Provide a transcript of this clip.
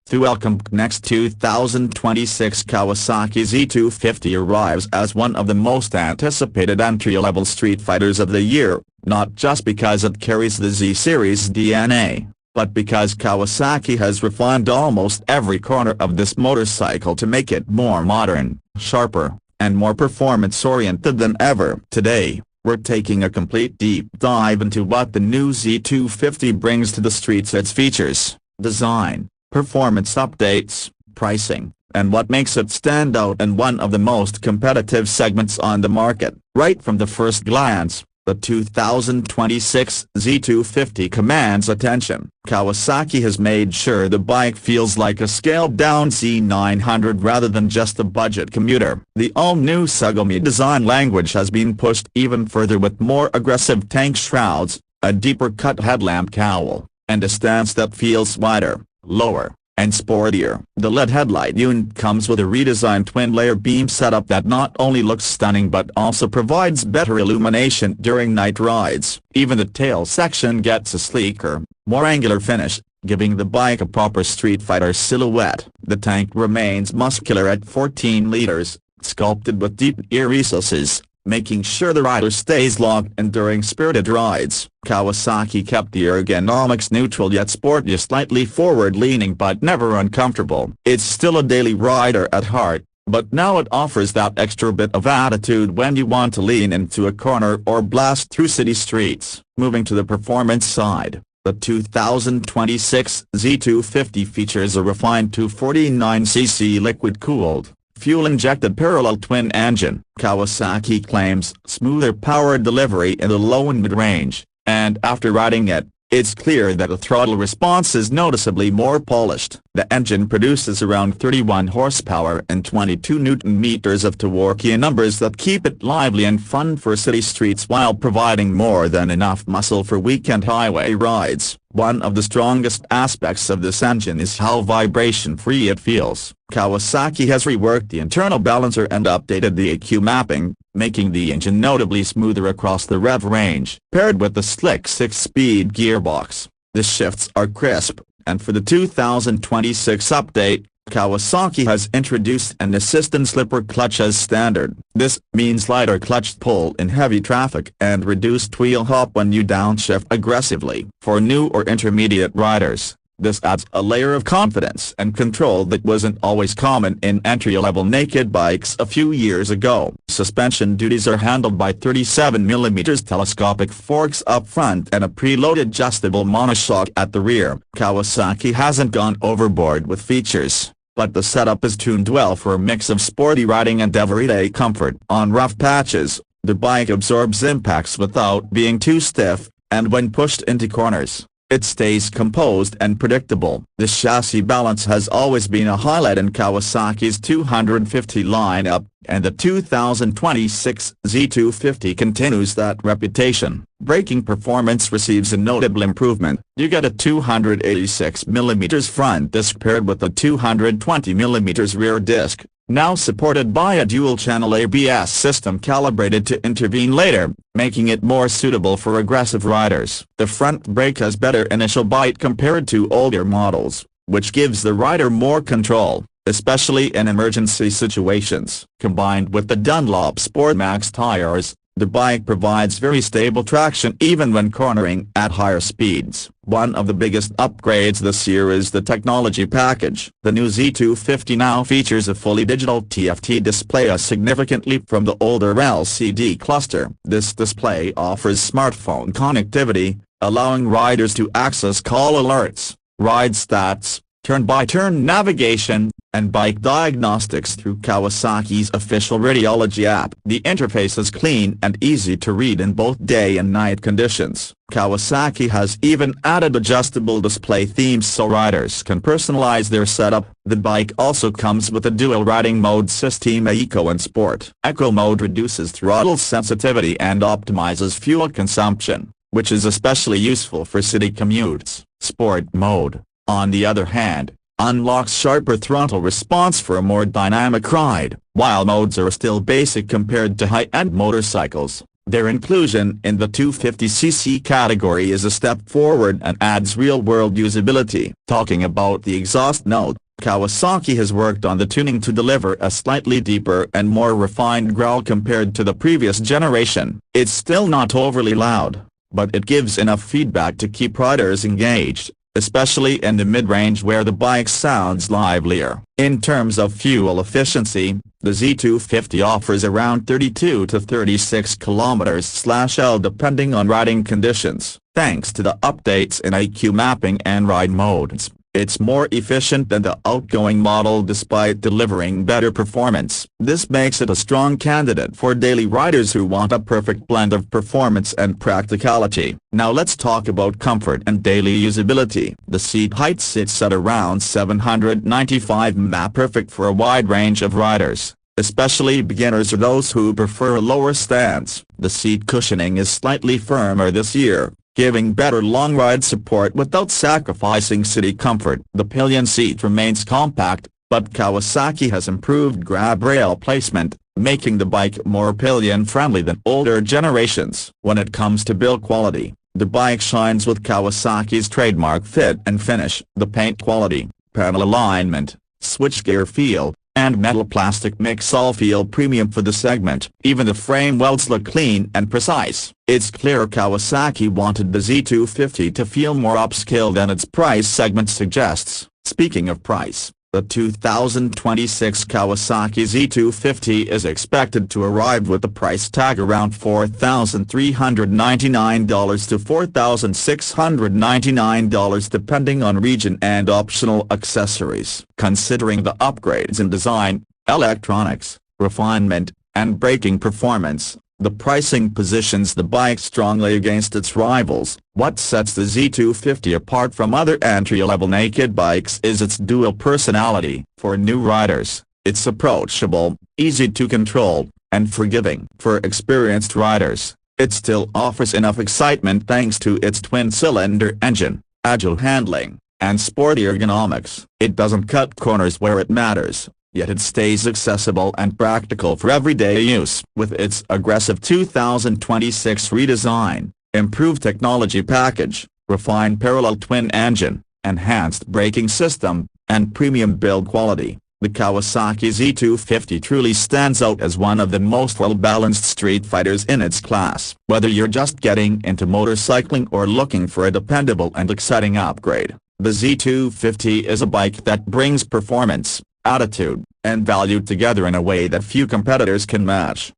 To welcome next 2026 Kawasaki Z250 arrives as one of the most anticipated entry-level street fighters of the year, not just because it carries the Z-Series DNA, but because Kawasaki has refined almost every corner of this motorcycle to make it more modern, sharper, and more performance-oriented than ever. Today, we're taking a complete deep dive into what the new Z250 brings to the streets: its features, design, performance updates, pricing, and what makes it stand out in one of the most competitive segments on the market. Right from the first glance, the 2026 Z250 commands attention. Kawasaki has made sure the bike feels like a scaled-down Z900 rather than just a budget commuter. The all-new Sugami design language has been pushed even further with more aggressive tank shrouds, a deeper-cut headlamp cowl, and a stance that feels wider, lower, and sportier. The LED headlight unit comes with a redesigned twin-layer beam setup that not only looks stunning but also provides better illumination during night rides. Even the tail section gets a sleeker, more angular finish, giving the bike a proper Street Fighter silhouette. The tank remains muscular at 14 liters, sculpted with deep ear recesses, making sure the rider stays locked in during spirited rides. Kawasaki kept the ergonomics neutral yet sporty, slightly forward-leaning but never uncomfortable. It's still a daily rider at heart, but now it offers that extra bit of attitude when you want to lean into a corner or blast through city streets. Moving to the performance side, the 2026 Z250 features a refined 249cc liquid-cooled, fuel-injected parallel twin engine. Kawasaki claims smoother power delivery in the low and mid-range, and after riding it, it's clear that the throttle response is noticeably more polished. The engine produces around 31 horsepower and 22 Nm of torque, numbers that keep it lively and fun for city streets while providing more than enough muscle for weekend highway rides. One of the strongest aspects of this engine is how vibration-free it feels. Kawasaki has reworked the internal balancer and updated the EQ mapping, making the engine notably smoother across the rev range. Paired with the slick 6-speed gearbox, the shifts are crisp, and for the 2026 update, Kawasaki has introduced an assistant slipper clutch as standard. This means lighter clutch pull in heavy traffic and reduced wheel hop when you downshift aggressively. For new or intermediate riders, this adds a layer of confidence and control that wasn't always common in entry-level naked bikes a few years ago. Suspension duties are handled by 37mm telescopic forks up front and a preloaded adjustable monoshock at the rear. Kawasaki hasn't gone overboard with features, but the setup is tuned well for a mix of sporty riding and everyday comfort. On rough patches, the bike absorbs impacts without being too stiff, and when pushed into corners, it stays composed and predictable. The chassis balance has always been a highlight in Kawasaki's 250 lineup, and the 2026 Z250 continues that reputation. Braking performance receives a notable improvement. You get a 286mm front disc paired with a 220mm rear disc, now supported by a dual-channel ABS system calibrated to intervene later, making it more suitable for aggressive riders. The front brake has better initial bite compared to older models, which gives the rider more control, especially in emergency situations. Combined with the Dunlop Sportmax tires, the bike provides very stable traction even when cornering at higher speeds. One of the biggest upgrades this year is the technology package. The new Z250 now features a fully digital TFT display, a significant leap from the older LCD cluster. This display offers smartphone connectivity, allowing riders to access call alerts, ride stats, turn-by-turn navigation, and bike diagnostics through Kawasaki's official radiology app. The interface is clean and easy to read in both day and night conditions. Kawasaki has even added adjustable display themes so riders can personalize their setup. The bike also comes with a dual riding mode system, Eco and Sport. Eco mode reduces throttle sensitivity and optimizes fuel consumption, which is especially useful for city commutes. Sport mode, on the other hand, unlocks sharper throttle response for a more dynamic ride. While modes are still basic compared to high-end motorcycles, Their inclusion in the 250cc category is a step forward and adds real-world usability. Talking about the exhaust note, Kawasaki has worked on the tuning to deliver a slightly deeper and more refined growl compared to the previous generation. It's still not overly loud, but it gives enough feedback to keep riders engaged, especially in the mid-range where the bike sounds livelier. In terms of fuel efficiency, the Z250 offers around 32 to 36 km/L depending on riding conditions. Thanks to the updates in IQ mapping and ride modes, it's more efficient than the outgoing model despite delivering better performance. This makes it a strong candidate for daily riders who want a perfect blend of performance and practicality. Now let's talk about comfort and daily usability. The seat height sits at around 795 mm, perfect for a wide range of riders, especially beginners or those who prefer a lower stance. The seat cushioning is slightly firmer this year, giving better long ride support without sacrificing city comfort. The pillion seat remains compact, but Kawasaki has improved grab rail placement, making the bike more pillion-friendly than older generations. When it comes to build quality, the bike shines with Kawasaki's trademark fit and finish. The paint quality, panel alignment, switchgear feel, and metal-plastic mix all feel premium for the segment. Even the frame welds look clean and precise. It's clear Kawasaki wanted the Z250 to feel more upscale than its price segment suggests. Speaking of price, the 2026 Kawasaki Z250 is expected to arrive with the price tag around $4,399 to $4,699 depending on region and optional accessories. Considering the upgrades in design, electronics, refinement, and braking performance, the pricing positions the bike strongly against its rivals. What sets the Z250 apart from other entry-level naked bikes is its dual personality. For new riders, it's approachable, easy to control, and forgiving. For experienced riders, it still offers enough excitement thanks to its twin-cylinder engine, agile handling, and sporty ergonomics. It doesn't cut corners where it matters, yet it stays accessible and practical for everyday use. With its aggressive 2026 redesign, improved technology package, refined parallel twin engine, enhanced braking system, and premium build quality, the Kawasaki Z250 truly stands out as one of the most well-balanced street fighters in its class. Whether you're just getting into motorcycling or looking for a dependable and exciting upgrade, the Z250 is a bike that brings performance, attitude, and value together in a way that few competitors can match.